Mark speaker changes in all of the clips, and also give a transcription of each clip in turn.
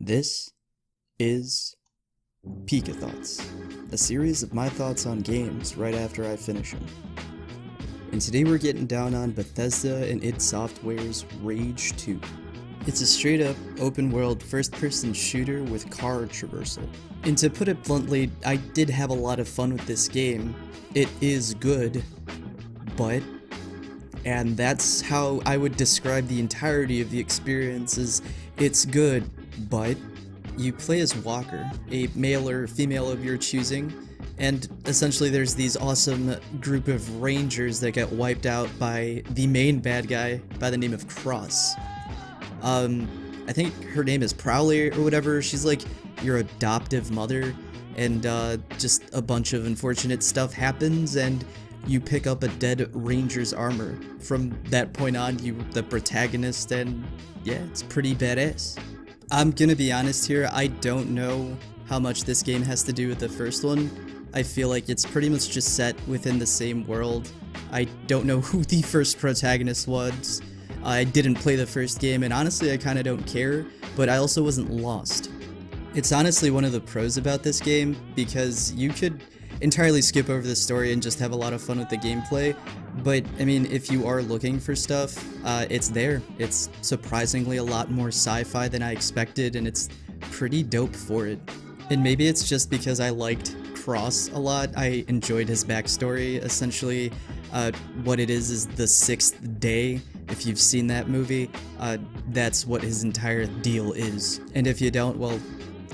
Speaker 1: This is Pika Thoughts, a series of my thoughts on games right after I finish them. And today we're getting down on Bethesda and id Software's Rage 2. It's a straight up open world first person shooter with car traversal. And to put it bluntly, I did have a lot of fun with this game. It is good, but, and that's how I would describe the entirety of the experience, is it's good, but you play as Walker, a male or female of your choosing, and essentially there's these awesome group of rangers that get wiped out by the main bad guy by the name of Cross. I think her name is Prowley or whatever. She's like your adoptive mother, and just a bunch of unfortunate stuff happens and you pick up a dead ranger's armor. From that point on, you the protagonist, and yeah, it's pretty badass. I'm gonna be honest here, I don't know how much this game has to do with the first one. I feel like it's pretty much just set within the same world. I don't know who the first protagonist was. I didn't play the first game, and honestly I kinda don't care, but I also wasn't lost. It's honestly one of the pros about this game, because you could entirely skip over the story and just have a lot of fun with the gameplay, but I mean, if you are looking for stuff, it's there. It's surprisingly a lot more sci-fi than I expected, and it's pretty dope for it. And maybe it's just because I liked Cross a lot. I enjoyed his backstory. Essentially, what it is the sixth day. If you've seen that movie, that's what his entire deal is. And if you don't, well,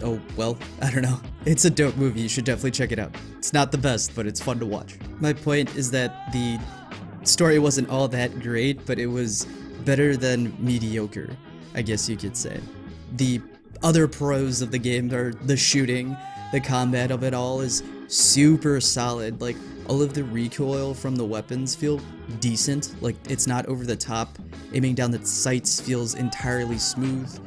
Speaker 1: oh, well, I don't know. It's a dope movie, you should definitely check it out. It's not the best, but it's fun to watch. My point is that the story wasn't all that great, but it was better than mediocre, I guess you could say. The other pros of the game are the shooting, the combat of it all is super solid. Like, all of the recoil from the weapons feel decent, like it's not over the top. Aiming down the sights feels entirely smooth.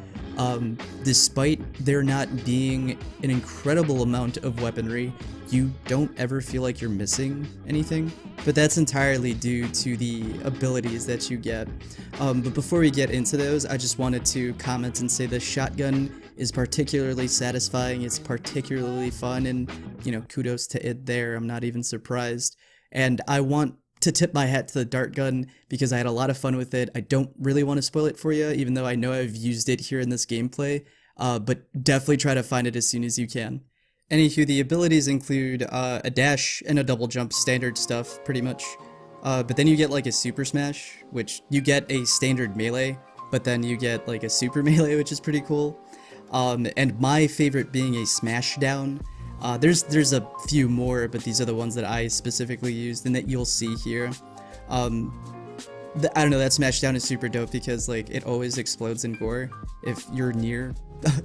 Speaker 1: Despite there not being an incredible amount of weaponry, you don't ever feel like you're missing anything, but that's entirely due to the abilities that you get. But before we get into those, I just wanted to comment and say the shotgun is particularly satisfying, it's particularly fun, and, you know, kudos to it there, I'm not even surprised. And I want to tip my hat to the dart gun because I had a lot of fun with it. I don't really want to spoil it for you, even though I know I've used it here in this gameplay, but definitely try to find it as soon as you can. Anywho, the abilities include a dash and a double jump, standard stuff, pretty much. But then you get like a super smash, which you get a standard melee, but then you get like a super melee, which is pretty cool. And my favorite being a smash down. There's a few more, but these are the ones that I specifically used and that you'll see here. I don't know, that smash down is super dope because like it always explodes in gore if you're near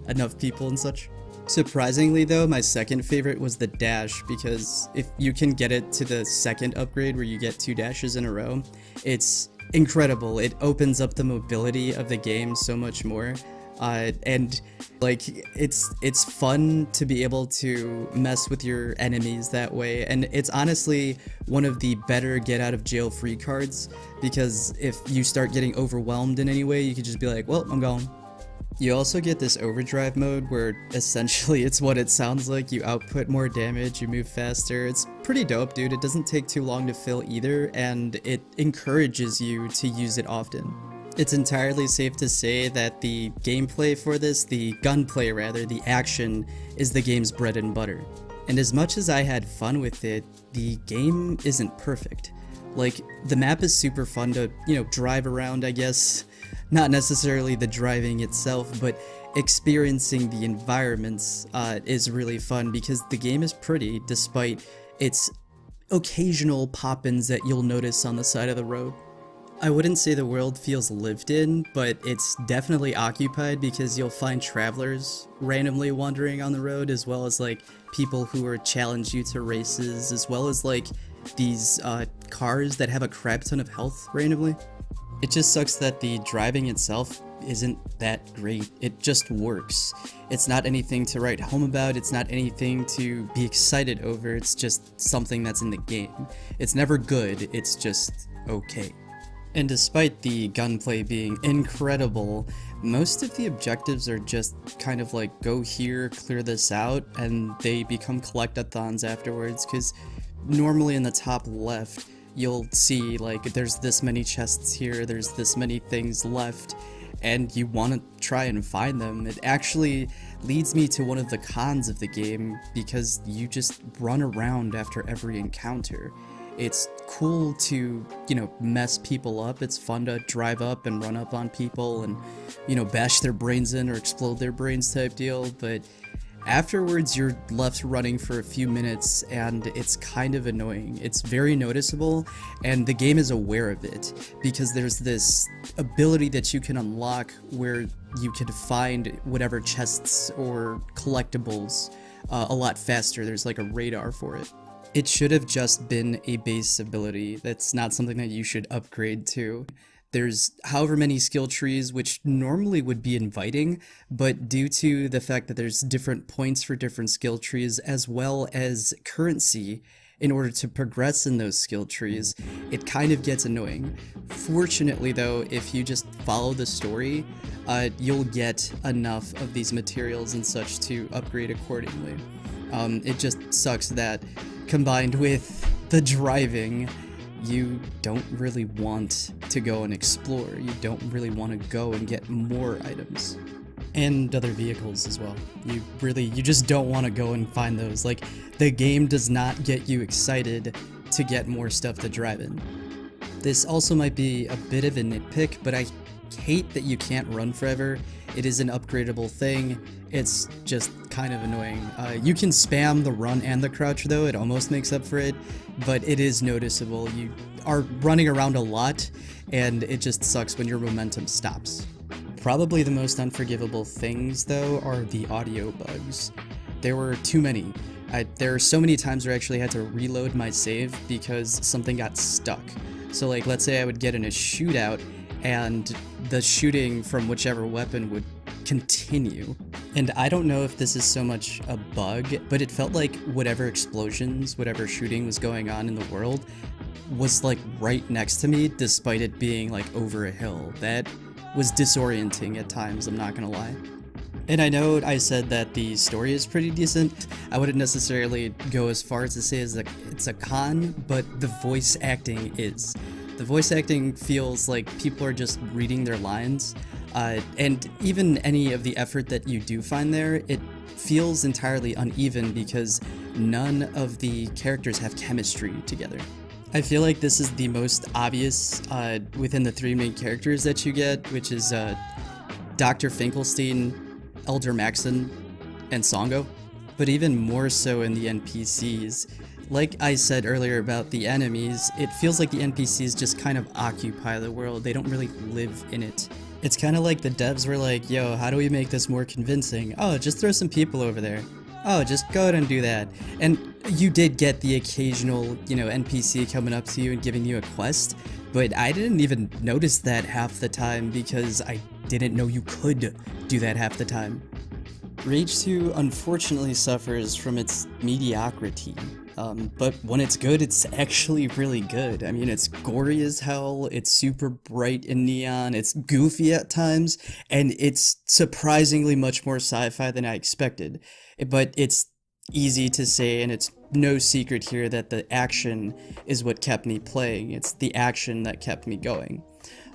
Speaker 1: enough people and such. Surprisingly though, my second favorite was the dash, because if you can get it to the second upgrade where you get 2 dashes in a row, it's incredible. It opens up the mobility of the game so much more. And like it's fun to be able to mess with your enemies that way, and it's honestly one of the better get out of jail free cards, because if you start getting overwhelmed in any way, you could just be like, well, I'm gone. You also get this overdrive mode where essentially it's what it sounds like, you output more damage, you move faster. It's pretty dope, dude. It doesn't take too long to fill either, and it encourages you to use it often. It's entirely safe to say that the gameplay for this, the gunplay rather, the action, is the game's bread and butter. And as much as I had fun with it, the game isn't perfect. Like, the map is super fun to, you know, drive around, I guess. Not necessarily the driving itself, but experiencing the environments is really fun, because the game is pretty despite its occasional pop-ins that you'll notice on the side of the road. I wouldn't say the world feels lived in, but it's definitely occupied, because you'll find travelers randomly wandering on the road, as well as like people who are challenge you to races, as well as like these cars that have a crap ton of health randomly. It just sucks that the driving itself isn't that great. It just works. It's not anything to write home about, it's not anything to be excited over, it's just something that's in the game. It's never good, it's just okay. And despite the gunplay being incredible, most of the objectives are just kind of like go here, clear this out, and they become collectathons afterwards, because normally in the top left you'll see like there's this many chests here, there's this many things left, and you want to try and find them. It actually leads me to one of the cons of the game, because you just run around after every encounter. It's cool to, mess people up. It's fun to drive up and run up on people and, bash their brains in or explode their brains type deal, but afterwards you're left running for a few minutes and it's kind of annoying. It's very noticeable, and the game is aware of it, because there's this ability that you can unlock where you can find whatever chests or collectibles a lot faster. There's like a radar for it. It should have just been a base ability. That's not something that you should upgrade to. There's however many skill trees, which normally would be inviting, but due to the fact that there's different points for different skill trees, as well as currency in order to progress in those skill trees, it kind of gets annoying. Fortunately though, if you just follow the story, you'll get enough of these materials and such to upgrade accordingly. It just sucks that combined with the driving, you don't really want to go and explore. You don't really want to go and get more items. And other vehicles as well. You just don't want to go and find those. Like, the game does not get you excited to get more stuff to drive in. This also might be a bit of a nitpick, but I hate that you can't run forever. It is an upgradable thing. It's just kind of annoying. You can spam the run and the crouch though, it almost makes up for it, but it is noticeable. You are running around a lot, and it just sucks when your momentum stops. Probably the most unforgivable things though are the audio bugs. There were too many. There are so many times where I actually had to reload my save because something got stuck. So like, let's say I would get in a shootout and the shooting from whichever weapon would continue. And I don't know if this is so much a bug, but it felt like whatever explosions, whatever shooting was going on in the world was like right next to me, despite it being like over a hill. That was disorienting at times, I'm not gonna lie. And I know I said that the story is pretty decent. I wouldn't necessarily go as far as to say it's a con, but the voice acting is. The voice acting feels like people are just reading their lines, and even any of the effort that you do find there, it feels entirely uneven because none of the characters have chemistry together. I feel like this is the most obvious within the three main characters that you get, which is Dr. Finkelstein, Elder Maxon, and Songo, but even more so in the NPCs. Like I said earlier about the enemies, it feels like the NPCs just kind of occupy the world. They don't really live in it. It's kind of like the devs were like, yo, how do we make this more convincing? Oh, just throw some people over there. Oh, just go ahead and do that. And you did get the occasional, NPC coming up to you and giving you a quest, but I didn't even notice that half the time because I didn't know you could do that half the time. Rage 2 unfortunately suffers from its mediocrity. But when it's good, it's actually really good. I mean, it's gory as hell, it's super bright and neon, it's goofy at times, and it's surprisingly much more sci-fi than I expected. But it's easy to say, and it's no secret here, that the action is what kept me playing. It's the action that kept me going.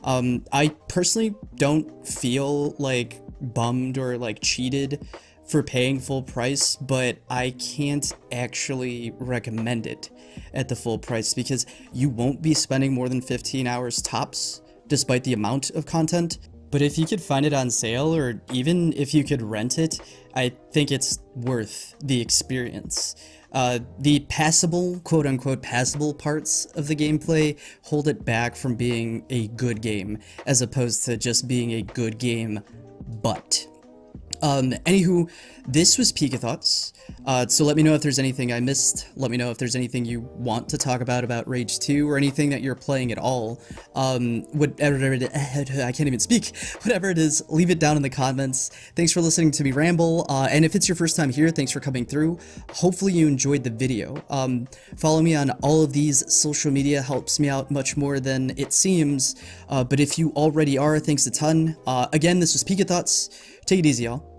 Speaker 1: I personally don't feel like bummed or like cheated for paying full price, but I can't actually recommend it at the full price because you won't be spending more than 15 hours tops, despite the amount of content. But if you could find it on sale, or even if you could rent it, I think it's worth the experience. The passable, quote-unquote passable parts of the gameplay hold it back from being a good game, as opposed to just being a good game, but Anywho, this was Pika Thoughts. So let me know if there's anything I missed. Let me know if there's anything you want to talk about Rage 2, or anything that you're playing at all. Whatever it, I can't even speak. Whatever it is, leave it down in the comments. Thanks for listening to me ramble. And if it's your first time here, thanks for coming through. Hopefully you enjoyed the video. Follow me on all of these social media, helps me out much more than it seems. But if you already are, thanks a ton. Again, this was Pika Thoughts. Take it easy, y'all.